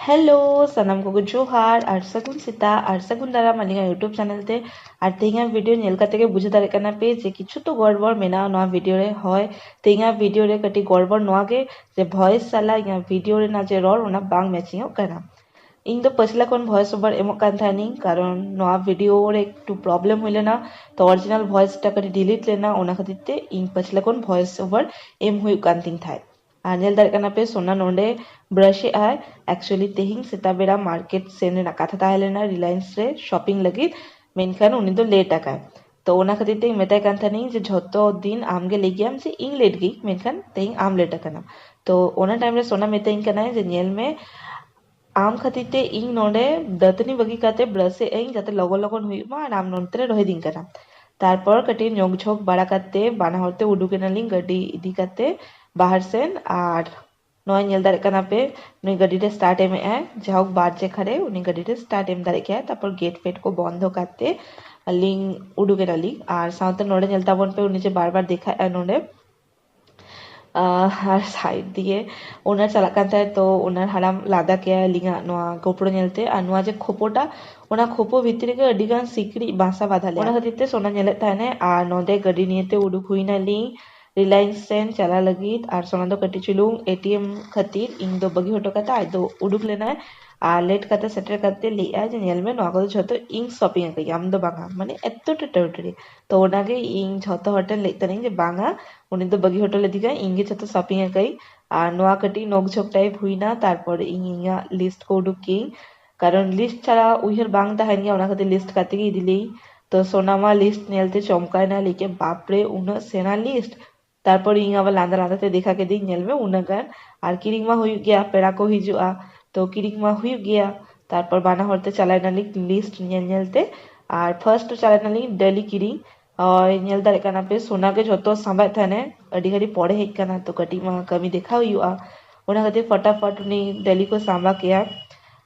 Hello सनम को जोहार और सगुन सीता और सगुन दाराम अलिंगा यूट्यूब चैनल ते और तेहिया वीडियो नेल कते के बुझे दारे कना पे जे किछु तो गड़बड़ मेना नवा वीडियो रे होय तेहिया वीडियो रे कटी गड़बड़ नवा गे जे वॉइस साला या वीडियो रे ना जे रोल ओना बांग मैचिंग कना इन दो पछला कोन वॉइस ओवर एमो कान थानी कारण नवा वीडियो रे एकटू प्रॉब्लम होइले ना तो ओरिजिनल वॉइस टा कटी डिलीट लेना ओना खातिर ते इन पछला कोन वॉइस ओवर एम हुई कान तिंग थाय नेल दारे कना पे सोना नोंडे ब्रश आय एक्चुअली तेहिंग सेता बेड़ा मार्केट सेन रे कथा ताहेलेना रिलायंस रे शॉपिंग लगी मेनखान उनी दो लेट आकाय तो ओना खातिर ते मेताय कान थानी जे झतो दिन आमगे लेगियाम जे इन लेट गई मेनखान तेहिंग आम लेट आकना तो ओना टाइम रे सोना मेताइंग कना जे नेल में आम खातिर ते इन नोंडे दतनी बगी काते ब्रश एइंग जाते लगन लगन हुईमा और आम नोंते रोहे दिन कना तारपर कटी नोक झोक बाड़ा काते बाना होते उडुकेनालिंग गड्डी इदी काते बाहर सेन और नॉय नेल दारे कना पे नुई गड्डी रे स्टार्ट एम ए जाहोक बार जे खड़े उनी गड्डी रे स्टार्ट एम दारे के तारपर गेट फेट को बंद काते लिंग उडुकेनालिंग और साउते नोडे नेल ताबन पे उनी जे बार बार देखा नोडे और साइड दिए ओनार चला कान थाय तो ओनार हाराम लादा के लिंगा नोआ गोप्रो नेलते और नोआ जे खोपोटा ओना खोपो भितरी के अडिगान सिकड़ी बासा बाधा ले ओना खातिर ते सोना नेले थाने और नोदे गड्डी नियते उडुक हुईना लिंग रिलायंस सेन चला लगी और सोना दो कटी चुलुंग एटीएम खातिर इन दो बगी होटो कता आज दो उडुक लेना है और लेट कते सेटर कते लिया जे नेल में नोआ को झतो इंग शॉपिंग के आम दो बांगा माने एत्तो टेरिटरी तो ओनागे इंग झतो होटल लेते नहीं जे बांगा उनी दो बगी होटल दिगा इंगे झतो शॉपिंग कई और नोआ कटी नोकझोक टाइप हुईना तारपर इंगा लिस्ट को उडुक की कारण लिस्ट छाड़ा उइहर बांग ताहेन गया ओना खातिर लिस्ट काते गी दिली तो सोनामा लिस्ट नेलते चमकाय ना लेके बाप रे उना सेना लिस्ट तारपर इन आবার लांदा लांदा ते देखा के दी नेल में उनागान और किरिंग मा हुई गया पेड़ा को हिजुआ तो किरिंग मा हुई गया तारपर बाना होते चलाय नाली लिस्ट नेल नेलते और फर्स्ट चलाय नाली डेली किरिंग और नेल दारे कना पे सोना के झतो सांबाय थाने अडी घड़ी पड़े हेज कना तो कटी मा कमी देखा हुआ ओना खातिर फटाफट उनी डेली को सांबा किया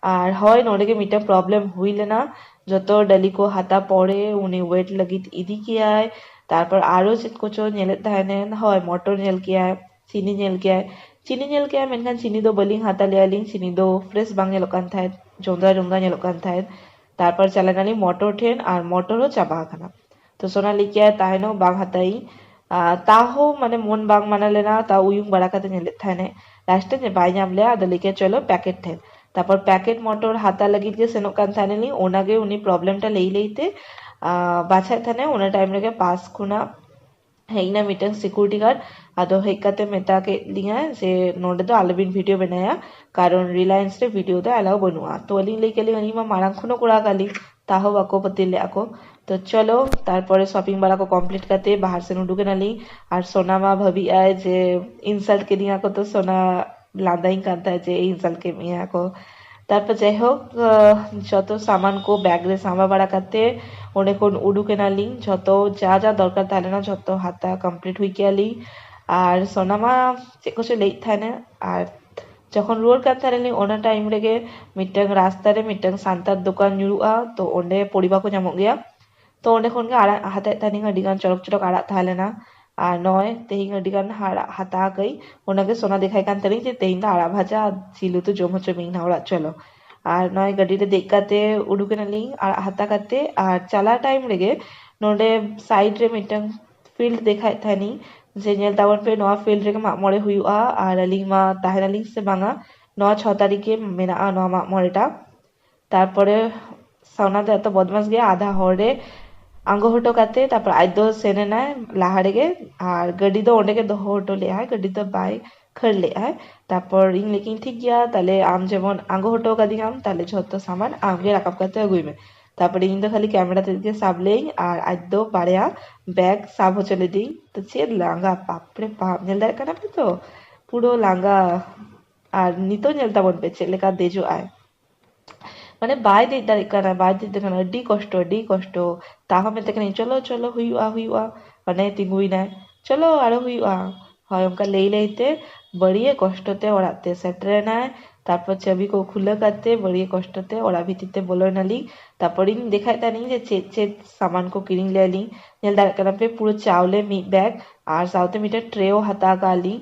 और হয় नोडे के मिटा प्रॉब्लम हुई लेना जो डेली को हाथा पड़े उनी वेट लगी इदी किया है तारपर आरो चेत कोचो नेले थाने হয় मटर नेल किया है चीनी नेल किया मेनखान चीनी दो बलिंग हाथा लेयालिंग चीनी दो फ्रेश बांग नेलो कान थाय जोंदा जोंदा नेलो कान थाय तारपर चलानाली मटर ठेन और मटरो चाबा खाना तो सोना लिखिया ताहेनो बांग हाताई ताहो माने मन बांग माना लेना ता उयुंग बड़ा काते नेले थाने लास्टे ने बाय नाम ले आदो लिखिया चलो पैकेट ठेन तारपर पैकेट मटर हाथा लगी के सेनो कान थाने ली ओनागे उनी प्रॉब्लम टा लेई लेईते बाछाय थाने ओना टाइम रे पास खुना हेइना मिटन सिक्योरिटी गार्ड आदो हेकाते मेता के लिया जे नोडे दो आलबिन वीडियो बनाया कारण रिलायंस रे वीडियो दो अलाउ बनुआ तो अली ले के लिए मा मारांग खुनो कुड़ा गाली ताहो बाको पतिले आको तो चलो तारपरे शॉपिंग वाला को कंप्लीट करते बाहर से नुडुके नाली और सोना मा भाभी आए जे इंसल्ट के दिया को तो सोना लादाई करता है जे इंसल्ट के मिया को तारपर যাই হোক যত সামান को ব্যাগ রে সামা বাড়া কাতে অনেকক্ষণ উডুকে নালি যত যা যা দরকার তাহলে না যত হাতা কমপ্লিট হই গেলি আর সোনামা चेक कुछ लेट थाने और जखन रोड कान थाने ओना टाइम रेगे मिटंग रास्ता रे मिटंग सांतार दुकान ᱧᱩᱨᱩᱜᱼᱟ तो ओंडे पोड़ीबा को ᱧᱟᱢᱚᱜ गया तो ओंडे खन गे आड़ा हाताय थानी अडिगान चरक चरक आड़ा थालेना और नय तेहिं अडिगान हाता गई ओनागे सोना देखाय कान थानी जे तेहिं दा आड़ा भाजा सिलु तो जम होचो मिंग ना ओड़ा चलो और नय गड्डी रे देख काते उडुके नाली आड़ा हाता काते और चला टाइम रेगे नोडे साइड रे मिटंग फील्ड देखाय थानी जे नेल तावन पे नवा फील्ड रे माग मोड़े हुआ और अलिंग मा ताहेनालिंग से बांगा 9-6 तारीखे मेना नवा माग मोड़ेटा तारपरे सोना दे तो बदमाश गया आधा हरे आंगो हटो काते तारपर आज दो सेने ना लाहारे गे और गड्डी दो ओंडे के दो हटो ले आए गड्डी दो बाय खर ले आए तारपर इन लेकिन ठीक गया ताले आम जेमन आंगो हटो का दिगाम ताले झोतो सामान आमगे राकाब काते अगुई में तारपर इन दो खाली कैमरा ते साब लेई और आज दो बाड़या बैग साब हो चले दी तो चेद लांगा बापरे बाप नेल दारे काना पे तो पुरो लांगा और नितो नेल ताबन पे चेद लेका देजो आए माने बाय दे दारे काना बाय दे काना अड्डी कष्ट ताहो मेते कनी चलो चलो हुआ माने तिंगुई ना चलो आरो हुआ হয় उनका ले लेते बड़िए कष्टते ओड़ाते सेटरे ना तारपर चाबी को खुले करते बड़िए कष्टते ओड़ा भीतिते बोलो नाली तारपर इन देखाय तानी जे चेत चेत सामान को किरिंग लेली नेल दारे काना पे पूरा चावले मी बैग और साउथे मीटर ट्रेओ हता गाली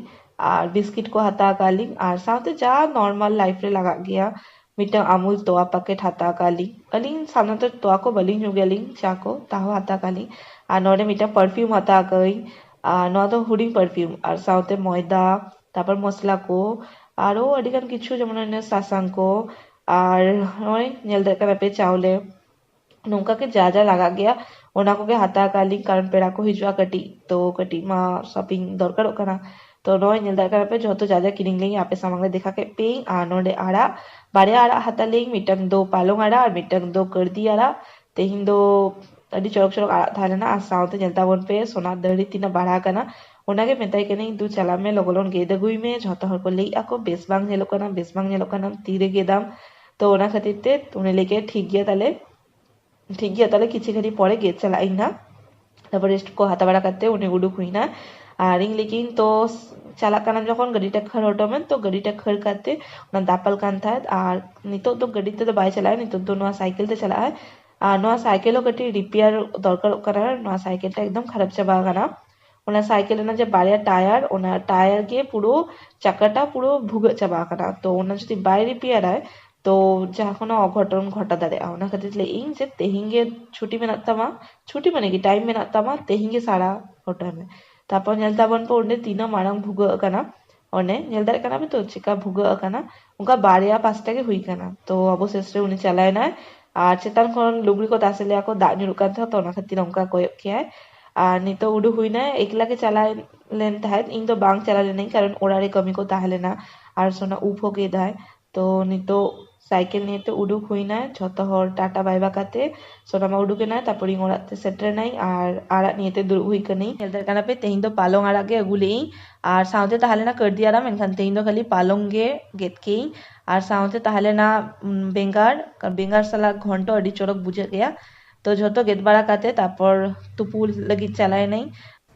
और बिस्किट को हता गाली और साउथे जा नॉर्मल लाइफ रे लगा गया मिटन अमूल तोआ पैकेट हता काली अलिंग सामने तोआ को बलिंग ᱧᱩ ᱜᱮᱭᱟᱞᱤᱧ ᱪᱟ को ताहो हता काली और नोडे मिटन परफ्यूम हता गई नोआ दो हुडिंग परफ्यूम और साउते मैदा तापर मसला को आरो अडिगान किछु जेमन सासांग को और नोय नेल दे कना पे चावले नौका के जा जा लगा गया ओना को के हता काली कारण पेड़ा को हिजुआ कटी तो कटी मा शॉपिंग दरकार कना तो नोय नेल दे कना पे जतो जा जा किनिंग लेंगे आपे सामने देखा के पे आ नोडे आड़ा बारे आड़ा हता लेंगे मिटंग दो पालोंग आड़ा और मिटंग दो करदी आड़ा तेहिं दो अडी चौक चौक आड़ा थालेना आ साउते नेलता वन पे सोना दड़ी तीना बाढ़ा कना ओनागे मेताई कने दू चला में लगोलन गेद गुई में झतो हर को लेई आको बेस बांग नेलो कना तीरे गेदाम तो ओना खातिर ते उन्हें लेके ठीक गया ताले किसी घड़ी पड़े गेट चलाई ना तब रेस्ट को हाथा बड़ा करते उन्हें उडुक हुई ना आरिंग लेकिन तो चला काना जखन गड्डीटा खर हटोमेन तो गड्डीटा खर करते उना दापल कान था और नितो तो गड्डी तो बाय चलाए नितो तो नोआ साइकिल ते चलाए और नोआ साइकिल कटी रिपेयर दरकार करा नोआ साइकिलटा एकदम खराब चाबा गाना ओना साइकिल ना जे बारिया टायर ओना टायर के पुरो चाकाटा पुरो भुग चाबा काना तो ओना जदि बाय रिपेयर आए तो जहाँ अघटन घटा दाड़ा खातिर इन जे तेहिंगे छुट्टी में छुट्टी माने कि टाइम में तेहिंगे सारा हटा में तापर नेलताबन पे उन्हें तीना मारंग भुगना ओने नेल दाड़े कना तो चिका भुगना उनका बारिया पाँचटा के हुई कना तो अवशेष रे उन्हें चलाए ना और चेतान खन लुगड़ी को तासेले को दाग ᱧᱩᱨᱩᱜ था तो ओना खातिर उनका कोयक किया और नितो उडु हुई ना एकला के चलाए लेन था इन तो बांग चला लेना कारण ओरारे कमी को ताहे लेना और सोना उफ हो गेदा है तो नितो साइकिल निये तो उडुक हुई ना झतो हर टाटा बायबा काते सोनामा उडुके ना तारपर इं ओड़ाते सेटर नाई और आड़ा निये ते दुड़ुब हुई कनी नेलदार काना पे तेहिं दो पालोंग आड़ा गे अगुलेई और साउते ताहले ना करदी आड़ा मेनखान तेहिं दो खाली पालोंग गे गेद केई और साउते ताहले ना बेंगार साला घंटो अडी चोरक बुझे गया तो झतो गेद बाड़ा काते तारपर तुपु लगी चलाए नहीं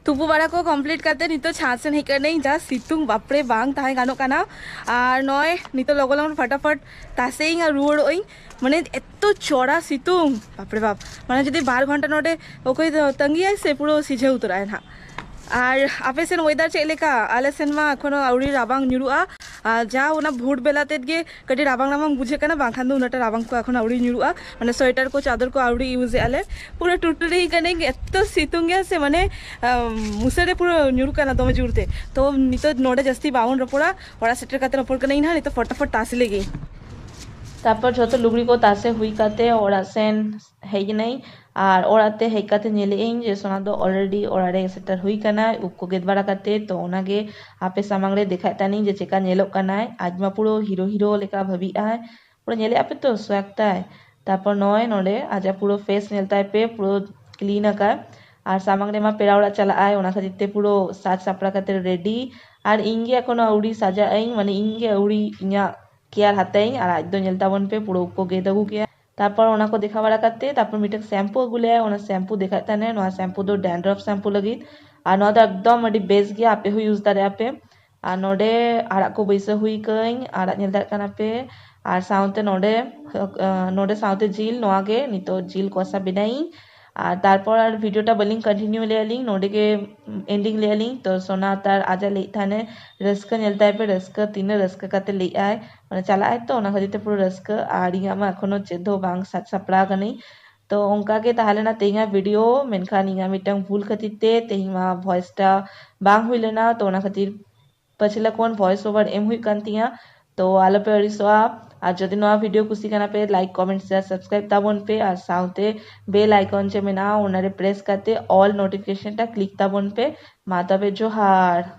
तुपु बाड़ा को कमप्लीट करते नितो छाछन हेकर नहीं जा सितुंग बापरे बांग ताहे गानो काना और नय नितो लगोलन फटाफट तासेई आ रुड़ ओई माने एत्तो चौड़ा सितुंग बापरे बाप माने जदि 12 घंटा नोडे ओकोई तंगी आइसे पुरो सिझे उतराय ना और आपे सेन वेदार चेक लेका आले सेन मा एखोनो आउरी राबांग ᱧᱩᱨᱩᱜᱼᱟ जा ओना भोट बेला तेद गे कटी राबांग राबांग बुझे कना बांखान दो उनाटा राबांग को एखोन आउरी ᱧᱩᱨᱩᱜᱼᱟ माने स्वेटर को चादर को आउरी यूज आले पूरा टुटुरी कने एत्तो सितुंग गे से माने मुसरे पूरा ᱧᱩᱨᱩᱜ कना दमे जुरते तो नितो नोडे जस्ती बावन रपोड़ा ओड़ा सेटर काते रपोड़ कने इना नितो फटाफट तासे लेगी तापर झतो लुगड़ी को तासे हुई काते ओड़ा सेन हेज नहीं और ओड़ाते हेज काते नेले इन जे सोना दो ऑलरेडी ओड़ारे सेटर हुई कना उप को गेद बाड़ा काते तो ओनागे आपे सामांग रे देखाय तानी जे चेका नेलो कना आज मा पुरो हीरो हीरो लेका भाबी आय पुरो नेले आपे तो स्वागता है तापर नय नोडे आज पुरो फेस नेलताय पे पुरो क्लीन का और सामांग रे मा पेड़ा ओड़ा चला आय ओना खातिर ते पुरो साज सापड़ा काते रेडी और इंगे एखोनो आउड़ी साजा आइन माने इंगे आउड़ी इया केयर हातेई और आज दो नेलताबन पे पुरो को गेद अगु के तापर ओना को देखा बाड़ा काते तापर मिटक शैम्पू अगुले ओना शैम्पू देखा ताने नोआ शैम्पू दो डैंड्रफ शैम्पू लगी और नोआ दो एकदम अडी बेस गया आपे हो यूज दारे आपे और नोडे आड़ा को बैसे हुई कई आड़ा नेल दारे काना पे और साउते नोडे साउते जिल नोआ गे नितो जिल कोसा बिनाई और तारपर और वीडियोटा बलिंग कंटिन्यू ले नोडे के एंडिंग ले तो सोना तार आजा ले थाने रस्का नेलताय पे रस्का तीन रस्का काते ले आय माने चला आय तो ओना खातिर पुरो रस्का और इया मा एखोनो चेदो बांग साज सापड़ा कनी तो ओंका के ताहले ना तेहिंगा वीडियो मेनखान इया मिटंग भूल खातिर ते तेहिंगा वॉइसटा बांग हुई लेना तो ओना खातिर पछिला कोन वॉइस ओवर एम हुई कांतिया तो आलो पे अड़िसोआ और जदि नवा वीडियो कुसी काना पे लाइक कमेंट शेयर सब्सक्राइब ताबन पे और साउते बेल आइकन चे मेना ओनारे प्रेस करते ऑल नोटिफिकेशन टा क्लिक ताबन पे माता पे जोहार।